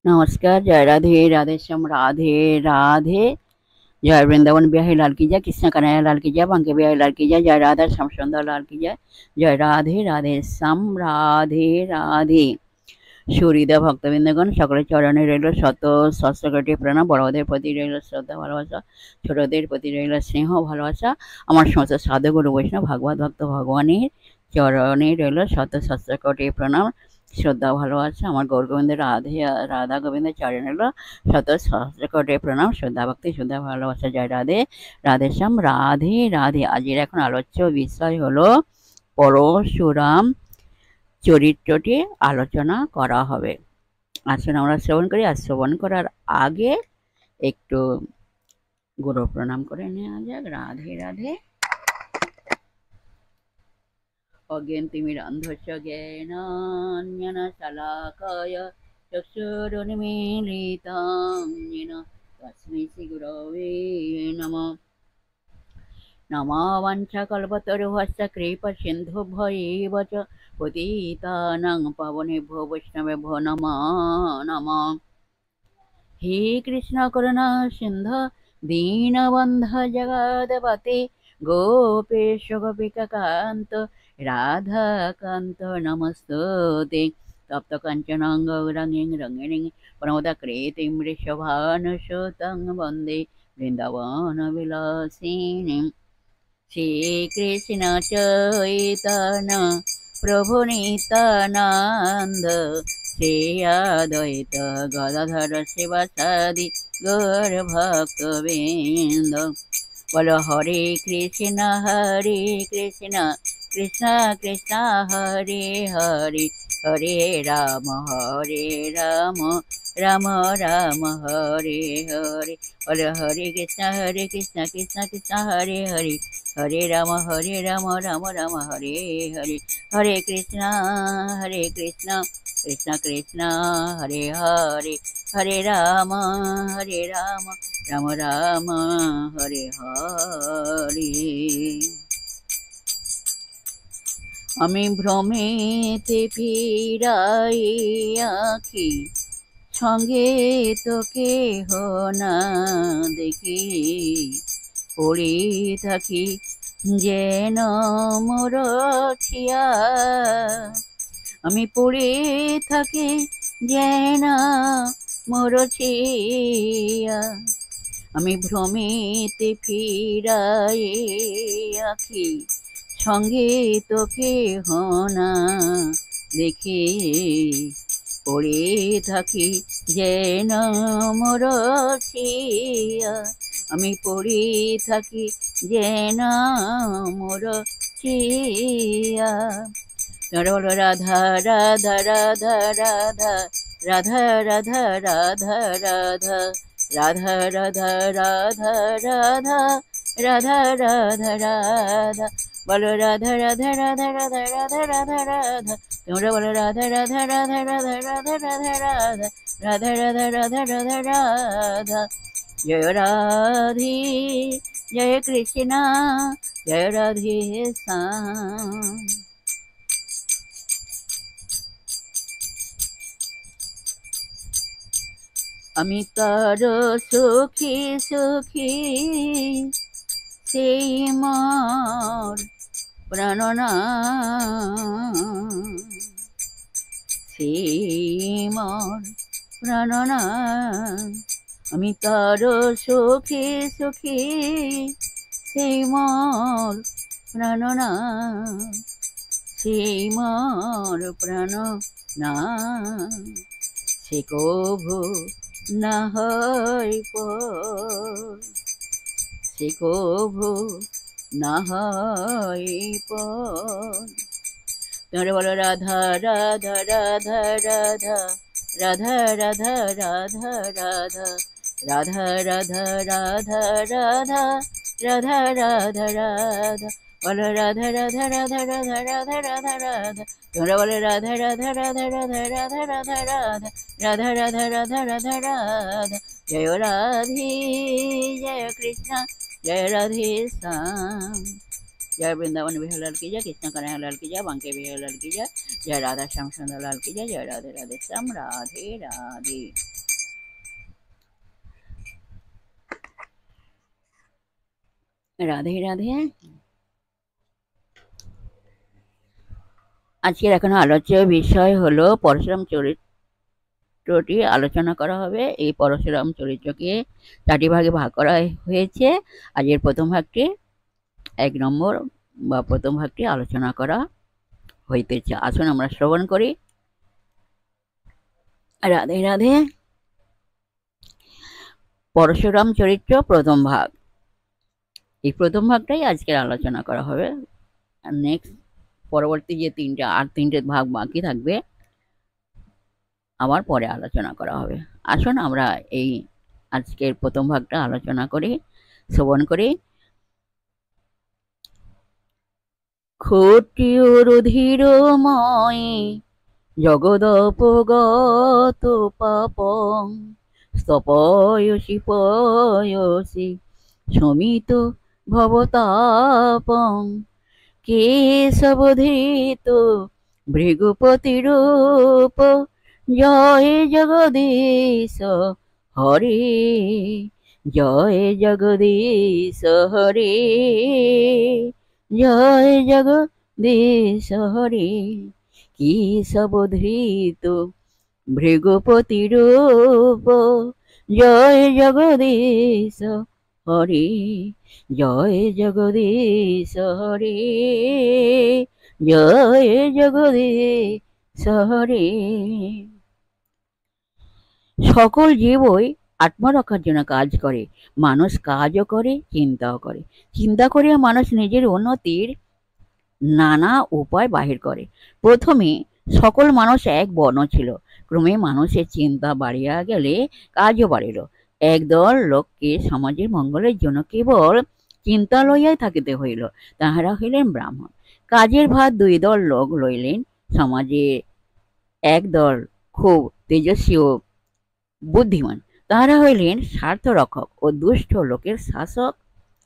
नमस्कार। जय राधे राधे श्याम राधे राधे। जय वृंदावन बिहारी लाल की जय, कृष्ण कन्हैया लाल की जय, बांके बिहारी लाल की जय, जय राधा श्याम सुंदर लाल की जय। जय राधे राधे श्याम राधे राधे। সুহৃদা ভক্তবৃন্দগণ, সকলের চরণে রইল শত সহস্র কোটি প্রণাম। বড়দের প্রতি রইল শ্রদ্ধা ভালোবাসা, ছোটদের প্রতি রইল স্নেহ ভালোবাসা। আমার সমস্ত সাধু গুরু বৈষ্ণব ভাগবত ভক্ত ভগবানের চরণে রইল শত সহস্র কোটি প্রণাম, শ্রদ্ধা ভালোবাসা। আমার গৌরগোবিন্দ রাধা গোবিন্দের চরণে রইল শত সহস্র কোটি প্রণাম, শ্রদ্ধা ভক্তি শ্রদ্ধা ভালোবাসা। জয় রাধে রাধে শ্যাম রাধে রাধে। আজকের এখন আলোচ্য বিষয় হলো পরশুরাম চরিত্রটি আলোচনা করা হবে। আসুন আমরা শ্রবণ করি। আর শ্রবণ করার আগে একটু গুরু প্রণাম করে নেওয়া যাক। রাধে রাধে। অজ্ঞানতিমিরান্ধস্য জ্ঞানাঞ্জনশলাকায় চক্ষুरुन्मीलितं येन तस्मै श्रीगुरवे नमः। नमो वाञ्छाकल्पतरुभ्यश्च कृपासिन्धुभ्यैव च पतितानां पावनेभ्यो वैष्णवेभ्यो नमो नमः। हे कृष्ण करुणा सिन्धु दीनबन्धु जगत्पते गोपेश गोपिकान्त राधाकान्त नमस्तुते। तप्त काञ्चन गौराङ्गीं रङ्गिणीं प्रमोदकृतिं वृषभानुसुतं वन्दे वृन्दावनविलासिनीम्। श्रीकृष्ण चैतन्य प्रभु नित्यानन्द श्री अद्वैत गदाधर शिवासादि गौरभक्तवृन्द। बोलो हरे कृष्ण कृष्ण कृष्ण हरे हरे, हरे राम राम राम हरे हरे। बोलो हरे कृष्ण कृष्ण कृष्ण हरे हरे, हरे राम राम राम हरे हरे। हरे कृष्ण कृष्ण कृष्ण हरे हरे, हरे राम राम राम हरे हरे। আমি ভ্রমেতে ফিরাই আঁখি, সঙ্গে তো কেহ না দেখি, পড়ে থাকি যেন মোর ছিয়া। আমি পড়ে থাকি যেন মোর ছিয়া। আমি ভ্রমেতে ফিরাই আঁখি, সঙ্গে তো কেহ না দেখি, পড়ে থাকি যেন মোর ছিয়া। আমি পড়ে থাকি যেন মোর ছিয়া। তোমরা বলো রাধা রাধা রাধা রাধা রাধা রাধা রাধা রাধা রাধা রাধা রাধা রাধা রাধা রাধা রাধা। বলো রাধা রাধা রাধা রাধা রাধা রাধা রাধা। তোমরা বলো রাধা রাধা রাধা রাধা রাধা রাধা রাধা রাধা রাধা রাধা রাধা রাধা। জয় রাধে জয় কৃষ্ণ জয় রাধে শ্যাম। আমি তার সুখী সুখী, সেই মোর প্রাণনাথ, সেই মোর প্রাণনাথ। আমি তার সুখী সুখী, সেই মোর প্রাণনাথ, সেই মোর প্রাণনাথ। সে কভু না হয় পর, সে কভু না হয় পর। তোমরা বলো রাধা রাধা রাধা রাধা রাধা রাধা রাধা রাধা রাধা রাধা রাধা রাধা রাধা রাধা রাধা। বলো রাধা রাধা রাধা রাধা রাধা রাধা রাধা। তোমরা বলো রাধা রাধা রাধা রাধা রাধা রাধা রাধা রাধা রাধা রাধা রাধা রাধা। জয় রাধে জয় কৃষ্ণ जय राधे श्याम। जय वृंदावन बिहारी लाल की जय, कृष्ण कन्हैया लाल की जय, बांके बिहारी लाल की जय, जय राधा श्याम सुंदर लाल की जय। जय राधे राधे श्याम राधे राधे। রাধে রাধে। আজকের এখন আলোচ্য বিষয় হলো পরশুরাম চরিত্রটি আলোচনা করা হবে। এই পরশুরাম চরিত্রকে 4টি ভাগে ভাগ করা হয়েছে। আজকের প্রথম ভাগটি 1 নম্বর বা প্রথম ভাগটি আলোচনা করা হইতেছে। আসুন আমরা শ্রবণ করি। রাধে রাধে। পরশুরাম চরিত্র প্রথম ভাগ। এই প্রথম ভাগটাই আজকের আলোচনা করা হবে। আর নেক্সট পরবর্তী যে তিনটে ভাগ বাকি থাকবে আবার পরে আলোচনা করা হবে। আসুন আমরা এই আজকের প্রথম ভাগটা আলোচনা করি, শ্রবণ করি। ক্ষত্রিয়রুধিরময় জগদপগত পাপং স্তপয়সি পয়সি শমিত ভবতাপং কেশবধৃত ভৃগুপতিরূপ জয় জগদীশ হরে জয় জগদীশ হরে জয় জগদীশ হরে কেশবধৃত ভৃগুপতিরূপ জয় জগদীশ হরে জয় জগদীশ হরে জয় জগদীশ হরে। সকল জীবই আত্মরক্ষার জন্য কাজ করে। মানুষ কাজও করে, চিন্তাও করে। চিন্তা করে মানুষ নিজের উন্নতির নানা উপায় বাহির করে। প্রথমে সকল মানুষ এক বর্ণ ছিল, ক্রমে মানুষের চিন্তা বাড়িয়া গেলে কাজও বাড়িল। একদল লোককে সমাজের মঙ্গলের জন্য কেবল চিন্তা লইয়াই থাকিতে হইল, তাহারা হইলেন ব্রাহ্মণ। কাজের ভার 2 দল লোক লইলেন। সমাজে একদল খুব তেজস্বী ও বুদ্ধিমান, তাহারা হইলেন স্বার্থ রক্ষক ও দুষ্ট লোকের শাসক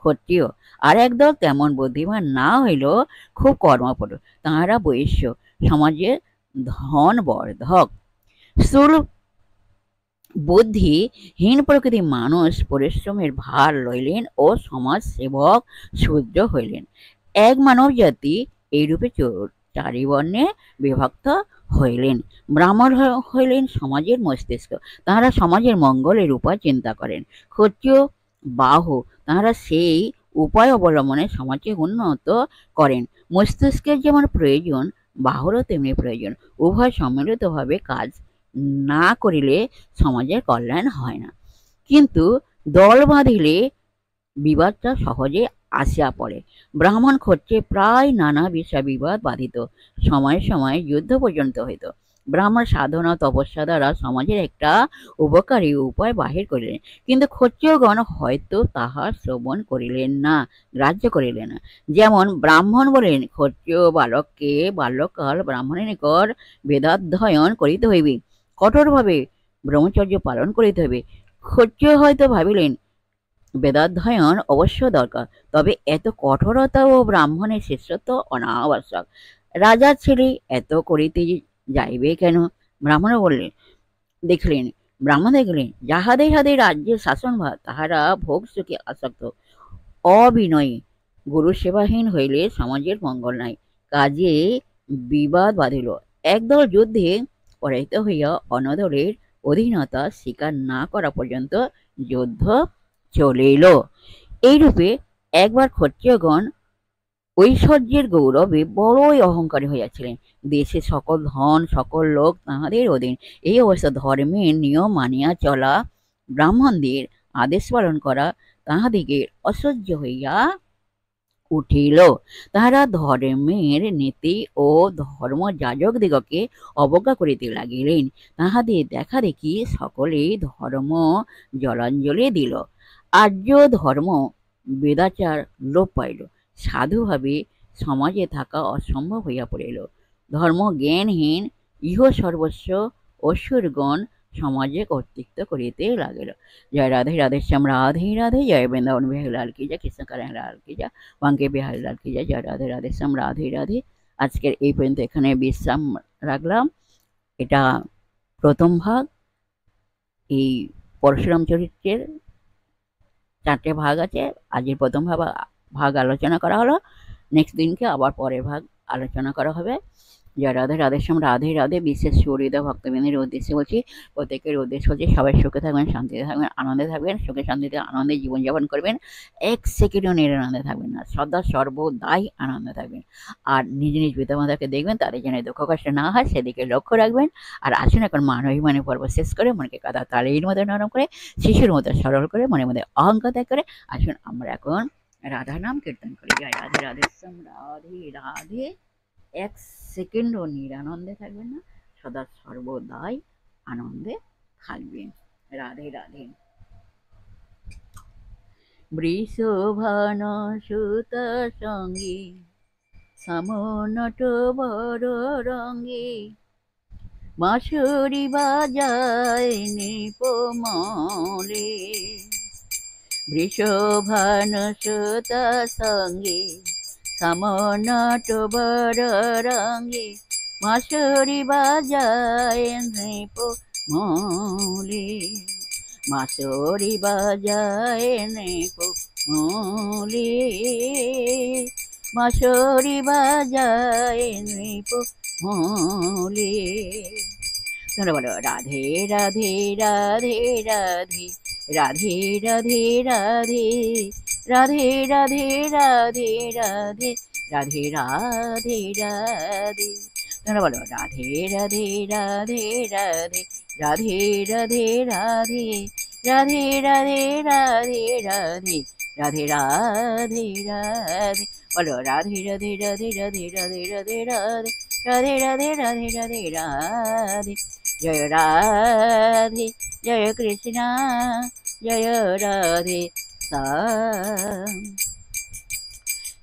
ক্ষত্রিয়। আর একদল তেমন বুদ্ধিমান না হইলেও খুব কর্মপটু, তাহারা বৈশ্য, সমাজের ধন বর্ধক। স্থূল বুদ্ধিহীন প্রকৃতির মানুষ পরিশ্রমের ভার লইলেন ও সমাজ সেবক শূদ্র হইলেন। এক মানব জাতি এইরূপে 4 বর্ণে বিভক্ত হইলেন। ব্রাহ্মণ হইলেন সমাজের মস্তিষ্ক, তাহারা সমাজের মঙ্গলের উপায় চিন্তা করেন। ক্ষত্রিয় বাহু, তাহারা সেই উপায় অবলম্বনে সমাজকে উন্নত করেন। মস্তিষ্কের যেমন প্রয়োজন, বাহুরও তেমনি প্রয়োজন। উভয় সম্মিলিতভাবে কাজ না করিলে সমাজের কল্যাণ হয় না। কিন্তু দল বাঁধিলে বিবাদটা সহজে আসিয়া পড়ে। ব্রাহ্মণ ক্ষত্রিয়ে প্রায় নানা বিষয় বিবাদ বাধিত, সময়ে সময়ে যুদ্ধ পর্যন্ত হইত। ব্রাহ্মণ সাধনা তপস্যা দ্বারা সমাজের একটা উপকারী উপায় বাহির করিলেন, কিন্তু ক্ষত্রিয়গণ হয়তো তাহা শ্রবণ করিলেন না, গ্রাহ্য করিলেন না। যেমন ব্রাহ্মণ বলেন, ক্ষত্রিয় বালককে বাল্যকাল ব্রাহ্মণের নিকট বেদাধ্যয়ন করিতে হইবে, কঠোরভাবে ব্রহ্মচর্য পালন করিতে হইবে। ক্ষত্রিয় হয়তো ভাবিলেন বেদাধ্যয়ন অবশ্য দরকার, তবে এত কঠোরতা ও ব্রাহ্মণের শিষ্যত্ব অনাবশ্যক। রাজার ছেলে এত করিতে যাইবে কেন? ব্রাহ্মণ দেখলেন যাহাদের হাতে রাজ্যের শাসনভার, তাহারা ভোগ সুখে আসক্ত, অবিনয়ী, গুরু সেবাহীন হইলে সমাজের মঙ্গল নাই। কাজে বিবাদ বাঁধিল। একদল যুদ্ধে পরাজিত হইয়া অন্য দলের অধীনতা স্বীকার না করা পর্যন্ত যুদ্ধ চলিল। এইরূপে একবার ক্ষত্রিয়গণ ঐশ্বর্যের গৌরবে বড়ই অহংকারী হইয়াছিলেন। দেশে সকল ধন সকল লোক তাহাদের অধীন। এই অবস্থা ধর্মের নিয়ম মানিয়া চলা, ব্রাহ্মণদের আদেশ পালন করা তাহাদিগের অসহ্য হইয়া উঠিল। তাহারা ধর্মের নীতি ও ধর্মযাজকদিগকে অবজ্ঞা করিতে লাগিলেন। তাহাদের দেখা দেখি সকলেই ধর্ম জলাঞ্জলি দিল। আর্য ধর্ম বেদাচার লোপ পাইল। সাধুভাবে সমাজে থাকা অসম্ভব হইয়া পড়িল। ধর্ম জ্ঞানহীন ইহ সর্বস্ব অসুরগণ সমাজে কর্তৃত্ব করিতে লাগিল। জয় রাধে রাধে শ্যাম রাধে রাধে, জয় বৃন্দাবন বিহারী লাল কি জয়, কৃষ্ণ কানাইয়া লাল কি জয়, বাঙ্কে বিহারী লাল কি জয়। জয় রাধে রাধে শ্যাম রাধে রাধে। আজকের এই পর্যন্ত এখানে বিশ্রাম রাখলাম। এটা প্রথম ভাগ। এই পরশুরাম চরিত্রের 4টে ভাগ আছে। আজকের প্রথম ভাগ ভাগ আলোচনা করা হলো। নেক্সট দিনকে আবার পরের ভাগ আলোচনা করা হবে। জয় রাধে, রাধেশ্যাম, রাধে রাধে। বিশেষ সুহৃদয় ভক্তবৃন্দের উদ্দেশ্যে বলছি, প্রত্যেকের উদ্দেশ্য হচ্ছে সবাই সুখে থাকবেন, শান্তিতে থাকবেন, আনন্দে থাকবেন, সুখে শান্তিতে আনন্দে জীবনযাপন করবেন, এক সেকেন্ডও নিরানন্দে থাকবেন না, সদা সর্বদাই আনন্দে থাকবেন। আর নিজ নিজ পিতামাতাকে দেখবেন, তাদের যেন দুঃখ কষ্ট না হয় সেদিকে লক্ষ্য রাখবেন। আর আসুন এখন মান অভিমানের পর্ব শেষ করে মনকে কাদা তালির মতো নরম করে, শিশুর মতো সরল করে, মনের মধ্যে অহংকার ত্যাগ করে আসুন আমরা এখন রাধা নাম কীর্তন করি। জয় রাধে, রাধেশ্যাম, রাধে রাধে। এক সেকেন্ডও নিরানন্দে থাকবেন না, সদা সর্বদাই আনন্দে থাকবেন। রাধে রাধে। বৃষভান সুত সঙ্গী সমনট বড় রঙ্গী, বাঁশুরি বাজায় নিপমলে। বৃষভান সুত সঙ্গী সমনট বড় রঙ্গী, বাঁশুরি বাজায় নিপমলে। বাঁশুরি বাজায় নিপমলে, বাঁশুরি বাজায় নিপমলে। তোমরা বলো রাধে রাধে রাধে রাধে, রাধে রাধে রাধে, রাধে রাধে রাধে রাধে, রাধে রাধে রাধে। তোমরা বলো রাধে রাধে রাধে রাধে, রাধে রাধে রাধে, রাধে রাধে রাধে রাধে, রাধে রাধে রাধে। বলো রাধে রাধে রাধে রাধে রাধে রাধে রাধে, রাধে রাধে রাধে রাধে রাধে। জয় রাধে, জয় কৃষ্ণ, জয় রাধে শ্যাম।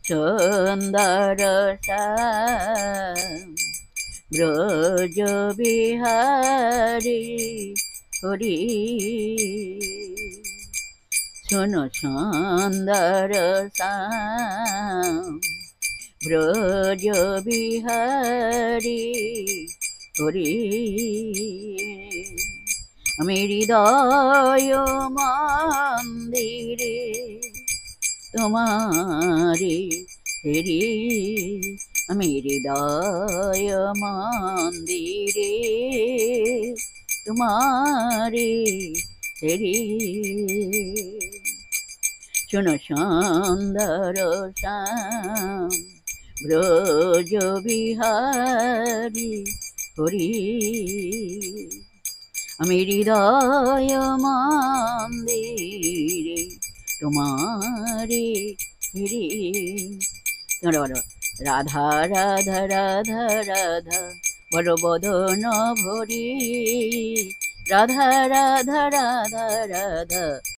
সুন্দর শ্যাম ব্রজ বিহারী হরি, শোনো সুন্দর শ্যাম ব্রজ বিহারী হরি। আমি হৃদয় মন্দিরে তোমারি হেরি, আমি হৃদয় মন্দিরে তোমারি হেরি। শোনো সুন্দর শ্যাম ব্রজ বিহারী হরি, আমি হৃদয় মন্দিরে তোমারে হেরি। তোমরা বলো রাধা রাধা রাধা রাধা, বলো বদন ভরি, রাধা রাধা রাধা রাধা,